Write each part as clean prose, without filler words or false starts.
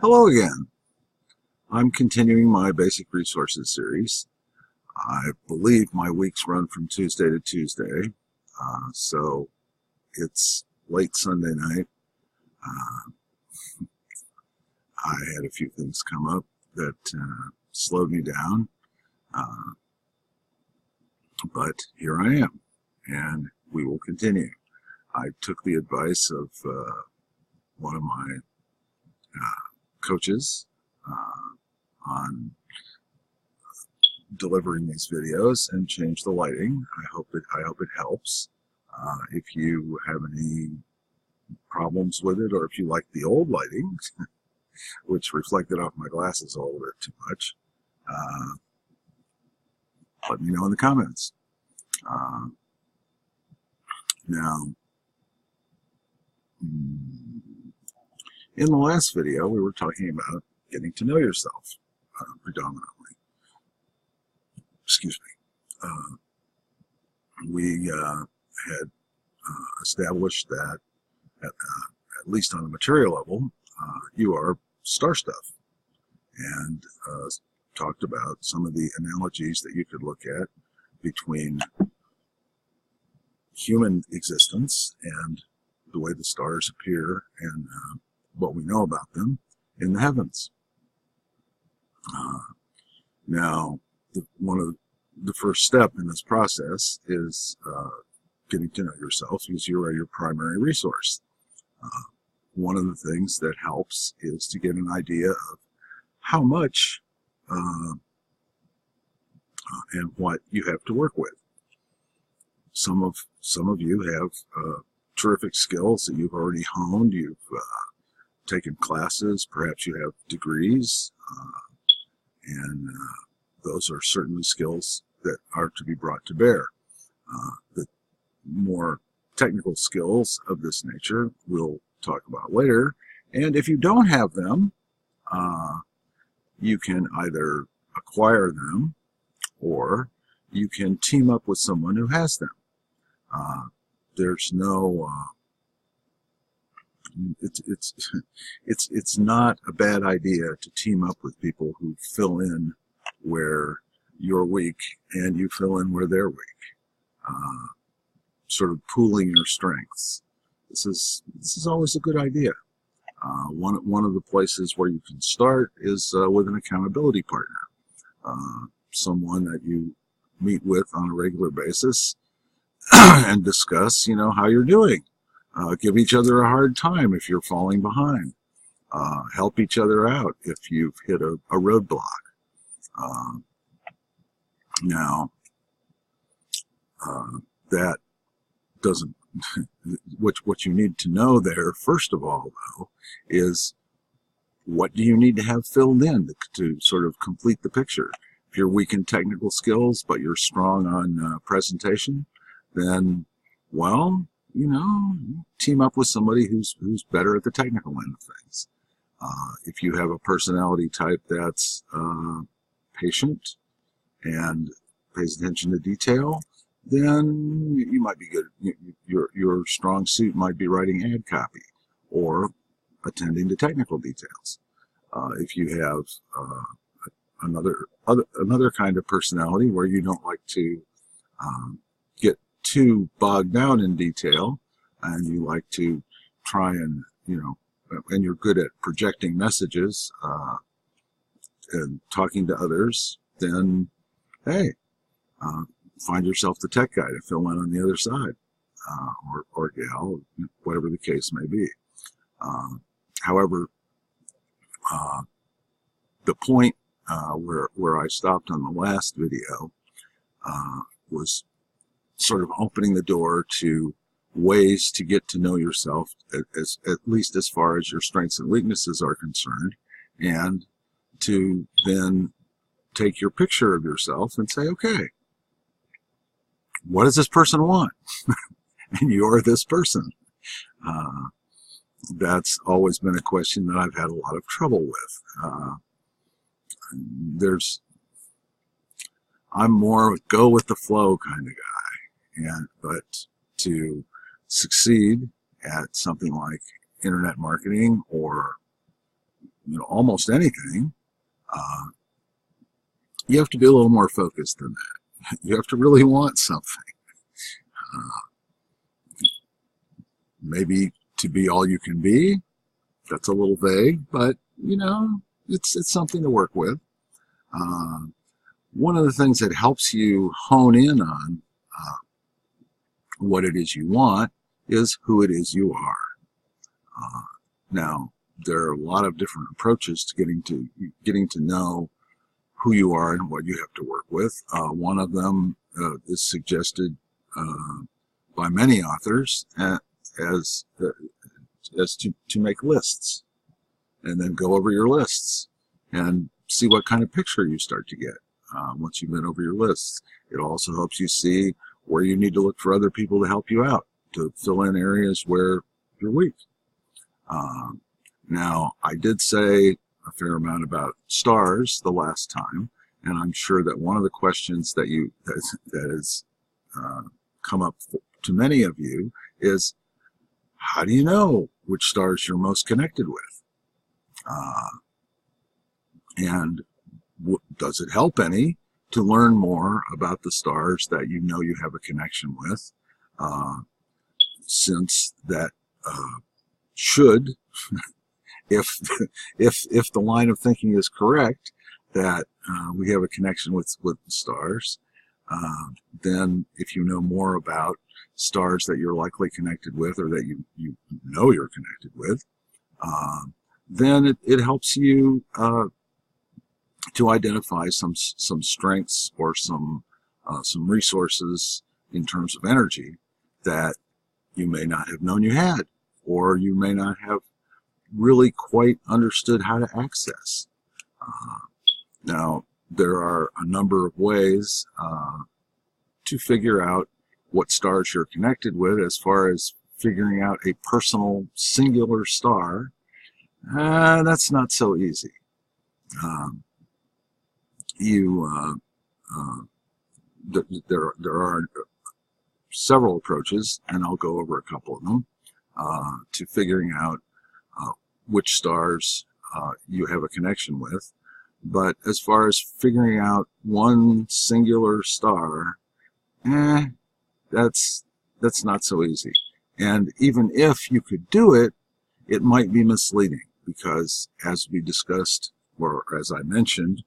Hello again. I'm continuing my basic resources series. I believe my weeks run from Tuesday to Tuesday, so it's late Sunday night. I had a few things come up that slowed me down, but here I am, and we will continue. I took the advice of one of my coaches on delivering these videos and change the lighting. I hope it helps. If you have any problems with it, or if you like the old lighting, which reflected off my glasses a little bit too much, let me know in the comments. Now, in the last video, we were talking about getting to know yourself, predominantly. Excuse me. We had established that, at least on a material level, you are star stuff, and talked about some of the analogies that you could look at between human existence and the way the stars appear and what we know about them in the heavens. Now, one of the first step in this process is getting to know yourself, because you are your primary resource. One of the things that helps is to get an idea of how much and what you have to work with. Some of you have terrific skills that you've already honed. You've taken classes, perhaps you have degrees, and those are certainly skills that are to be brought to bear. The more technical skills of this nature we'll talk about later, and if you don't have them, you can either acquire them or you can team up with someone who has them. There's no it's not a bad idea to team up with people who fill in where you're weak and you fill in where they're weak. Sort of pooling your strengths. This is always a good idea. One of the places where you can start is with an accountability partner, someone that you meet with on a regular basis and discuss, how you're doing. Give each other a hard time if you're falling behind. Help each other out if you've hit a roadblock. Now, that doesn't, what you need to know there, first of all, though, is what do you need to have filled in to sort of complete the picture. If you're weak in technical skills, but you're strong on presentation, then, well, team up with somebody who's better at the technical end of things. If you have a personality type that's patient and pays attention to detail, then you might be good. Your strong suit might be writing ad copy or attending to technical details. If you have another kind of personality where you don't like to get too bogged down in detail, and you like to try and and you're good at projecting messages and talking to others, then hey, find yourself the tech guy to fill in on the other side, or gal, whatever the case may be. However, the point where I stopped on the last video was sort of opening the door to ways to get to know yourself, at least as far as your strengths and weaknesses are concerned, and to then take your picture of yourself and say, okay, what does this person want? And you're this person. That's always been a question that I've had a lot of trouble with. I'm more go with the flow kind of guy, but to succeed at something like internet marketing or almost anything, you have to be a little more focused than that. You have to really want something. Maybe to be all you can be. That's a little vague, but it's something to work with. One of the things that helps you hone in on what it is you want is who it is you are. Now, there are a lot of different approaches to getting to know who you are and what you have to work with. One of them is suggested by many authors as to make lists, and then go over your lists and see what kind of picture you start to get once you've been over your lists. It also helps you see where you need to look for other people to help you out, to fill in areas where you're weak. Now, I did say a fair amount about stars the last time, and I'm sure that one of the questions that has come up to many of you is, how do you know which stars you're most connected with? And does it help any to learn more about the stars that you know you have a connection with, since that should, if the line of thinking is correct, that we have a connection with the stars, then if you know more about stars that you're likely connected with, or that you know you're connected with, then it helps you to identify some strengths or some resources in terms of energy that you may not have known you had, or you may not have really quite understood how to access. Now, there are a number of ways to figure out what stars you're connected with. As far as figuring out a personal singular star, that's not so easy. There are several approaches, and I'll go over a couple of them, to figuring out which stars you have a connection with. But as far as figuring out one singular star, that's not so easy. And even if you could do it, it might be misleading, because as we discussed, or as I mentioned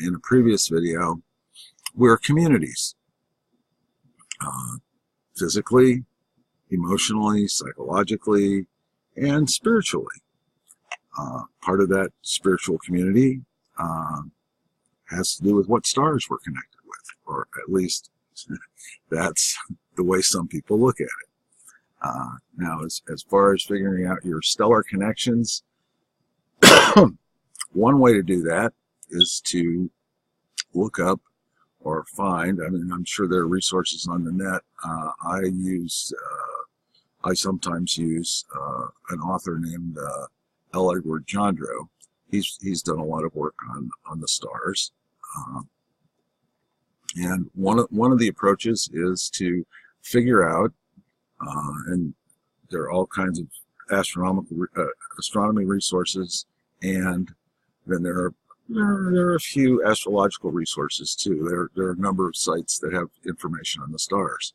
in a previous video, we're communities. Physically, emotionally, psychologically, and spiritually. Part of that spiritual community has to do with what stars we're connected with, or at least that's the way some people look at it. Now, as far as figuring out your stellar connections, one way to do that is to look up or find, I'm sure there are resources on the net. I sometimes use an author named L. Edward Jandro. He's done a lot of work on the stars. And one of the approaches is to figure out, and there are all kinds of astronomy resources, and then there are a few astrological resources too. There are a number of sites that have information on the stars.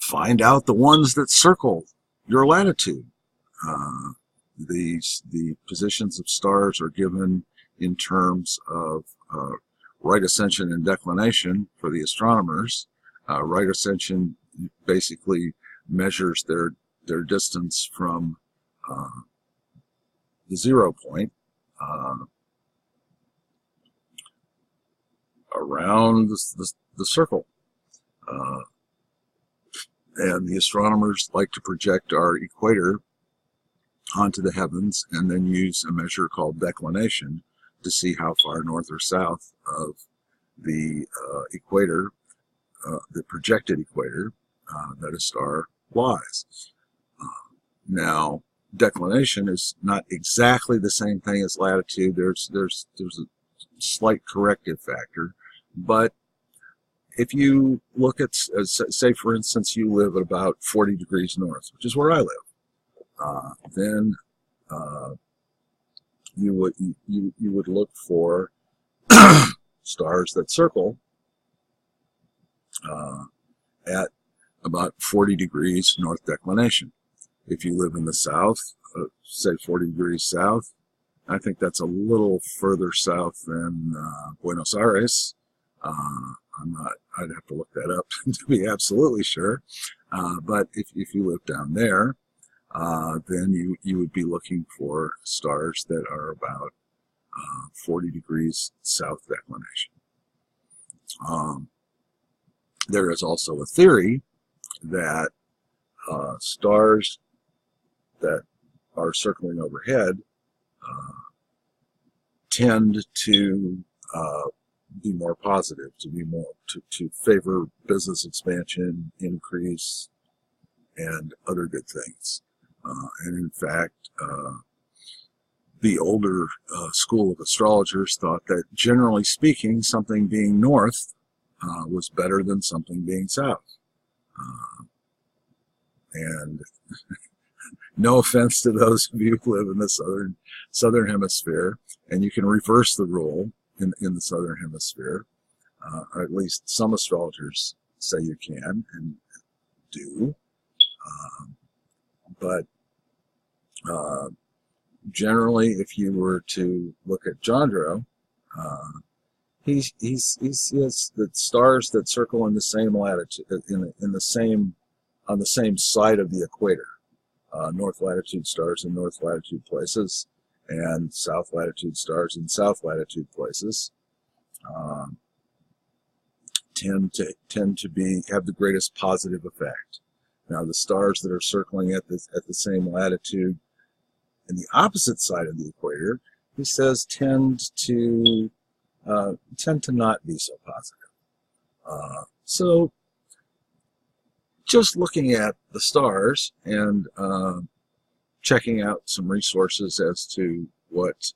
Find out the ones that circle your latitude. The positions of stars are given in terms of right ascension and declination for the astronomers. Right ascension basically measures their distance from the 0 point around the circle. And the astronomers like to project our equator onto the heavens and then use a measure called declination to see how far north or south of the equator, the projected equator, that a star lies. Now, declination is not exactly the same thing as latitude. There's a slight corrective factor, but if you look at, say for instance, you live at about 40 degrees north, which is where I live, then you would look for stars that circle at about 40 degrees north declination. If you live in the south, say 40 degrees south, I think that's a little further south than Buenos Aires. I'd have to look that up to be absolutely sure. But if you live down there, then you would be looking for stars that are about 40 degrees south declination. There is also a theory that stars that are circling overhead tend to be more positive, to favor business expansion, increase, and other good things. And in fact, the older school of astrologers thought that, generally speaking, something being north was better than something being south. And no offense to those of you who live in the southern hemisphere, and you can reverse the rule in the southern hemisphere, or at least some astrologers say you can and do. But generally, if you were to look at Jandro, he has the stars that circle in the same latitude, on the same side of the equator. North latitude stars in north latitude places, and south latitude stars in south latitude places tend to have the greatest positive effect. Now, the stars that are circling at the same latitude in the opposite side of the equator, he says, tend to not be so positive. So just looking at the stars and checking out some resources as to what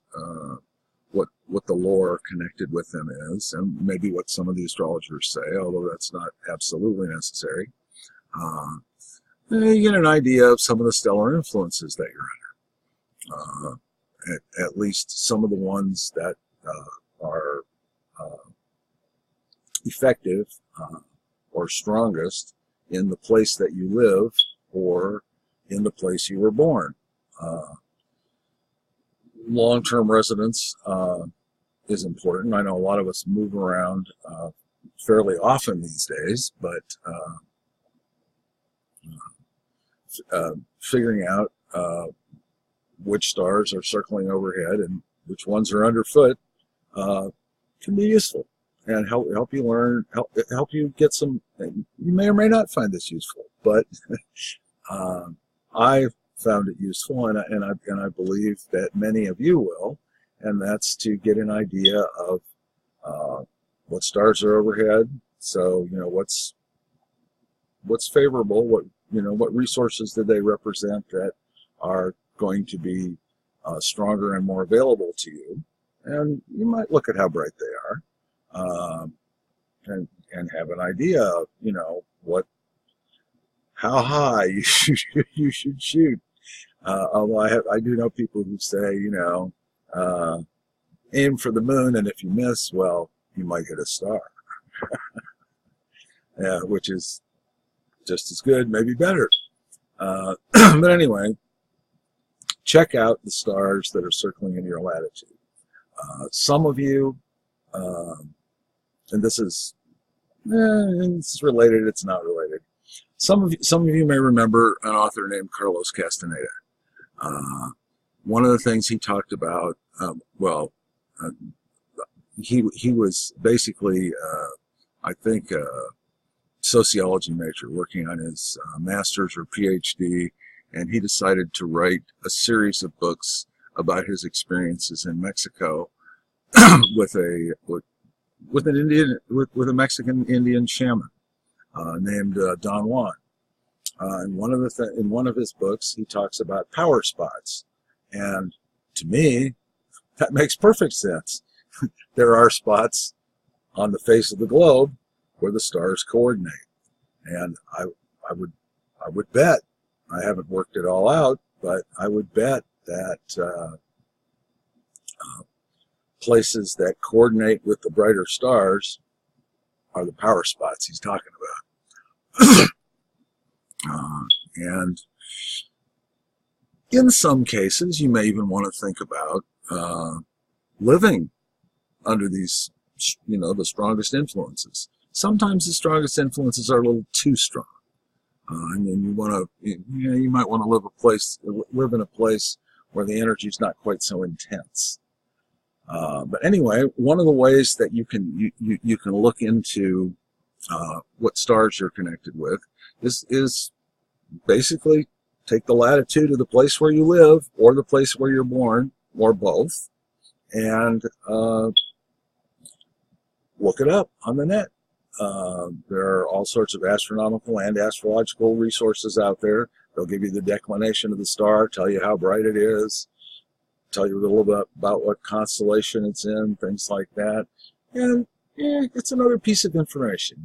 the lore connected with them is, and maybe what some of the astrologers say, although that's not absolutely necessary. You get an idea of some of the stellar influences that you're under. At least some of the ones that are effective or strongest in the place that you live or in the place you were born. Long-term residence is important. I know a lot of us move around fairly often these days, but figuring out which stars are circling overhead and which ones are underfoot can be useful and help you learn, help you get some. You may or may not find this useful, but I found it useful, and I believe that many of you will, and that's to get an idea of what stars are overhead. So what's favorable, what resources do they represent that are going to be stronger and more available to you, and you might look at how bright they are, and have an idea of how high you should shoot. Although I do know people who say aim for the moon, and if you miss, well, you might hit a star. Yeah, which is just as good, maybe better. But anyway, check out the stars that are circling in your latitude. Some of you, and this is related, it's not related. Some of you may remember an author named Carlos Castaneda. One of the things he talked about, he was basically, I think, a sociology major working on his master's or PhD, and he decided to write a series of books about his experiences in Mexico with a Mexican Indian shaman named Don Juan. And in one of his books, he talks about power spots, and to me, that makes perfect sense. There are spots on the face of the globe where the stars coordinate, and I would bet, I haven't worked it all out, but I would bet that places that coordinate with the brighter stars are the power spots he's talking about. And in some cases, you may even want to think about living under these, the strongest influences. Sometimes the strongest influences are a little too strong. And then you might want to live in a place where the energy is not quite so intense. But anyway, one of the ways that you can look into what stars you're connected with is basically take the latitude of the place where you live or the place where you're born, or both, and look it up on the net. There are all sorts of astronomical and astrological resources out there. They'll give you the declination of the star, tell you how bright it is, tell you a little bit about what constellation it's in, things like that. And it's another piece of information.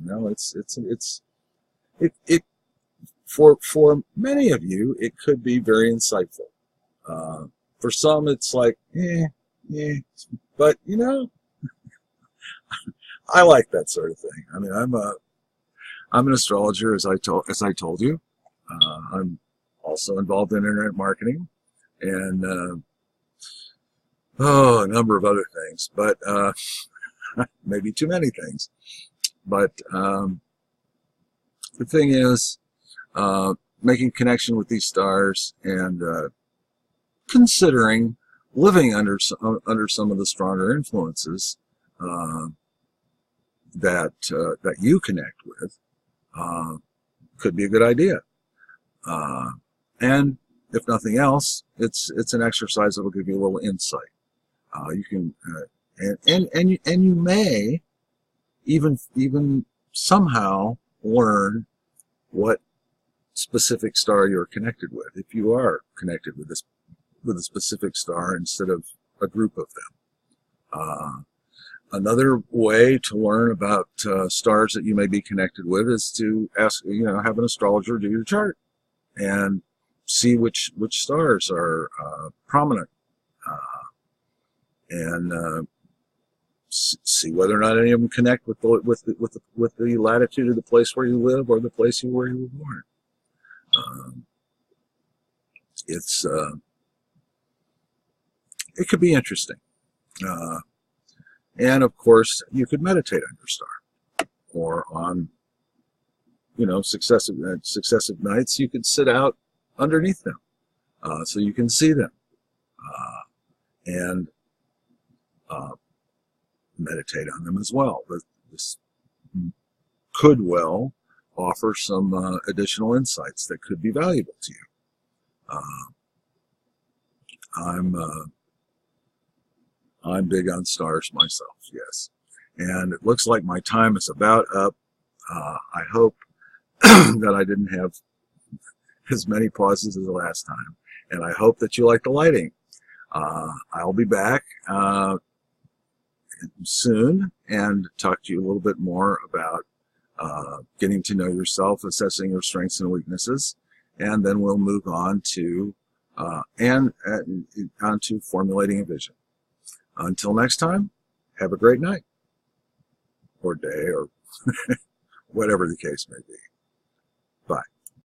For many of you, it could be very insightful. For some, it's like, but I like that sort of thing. I mean, I'm an astrologer, as I told you. I'm also involved in internet marketing and a number of other things, but maybe too many things. But the thing is, making connection with these stars and considering living under some of the stronger influences that you connect with could be a good idea. And if nothing else, it's an exercise that will give you a little insight. You can and you may even somehow learn what specific star you're connected with, if you are connected with a specific star instead of a group of them. Another way to learn about stars that you may be connected with is to have an astrologer do your chart and see which stars are prominent, and see whether or not any of them connect with the latitude of the place where you live or the place where you were born. It could be interesting. And of course, you could meditate on your star, or on, successive nights, you could sit out underneath them, so you can see them, and meditate on them as well. But this could well offer some additional insights that could be valuable to you. I'm big on stars myself, yes. And it looks like my time is about up. I hope that I didn't have as many pauses as the last time. And I hope that you like the lighting. I'll be back soon and talk to you a little bit more about getting to know yourself, assessing your strengths and weaknesses. And then we'll move on to onto formulating a vision. Until next time, have a great night, or day, or whatever the case may be.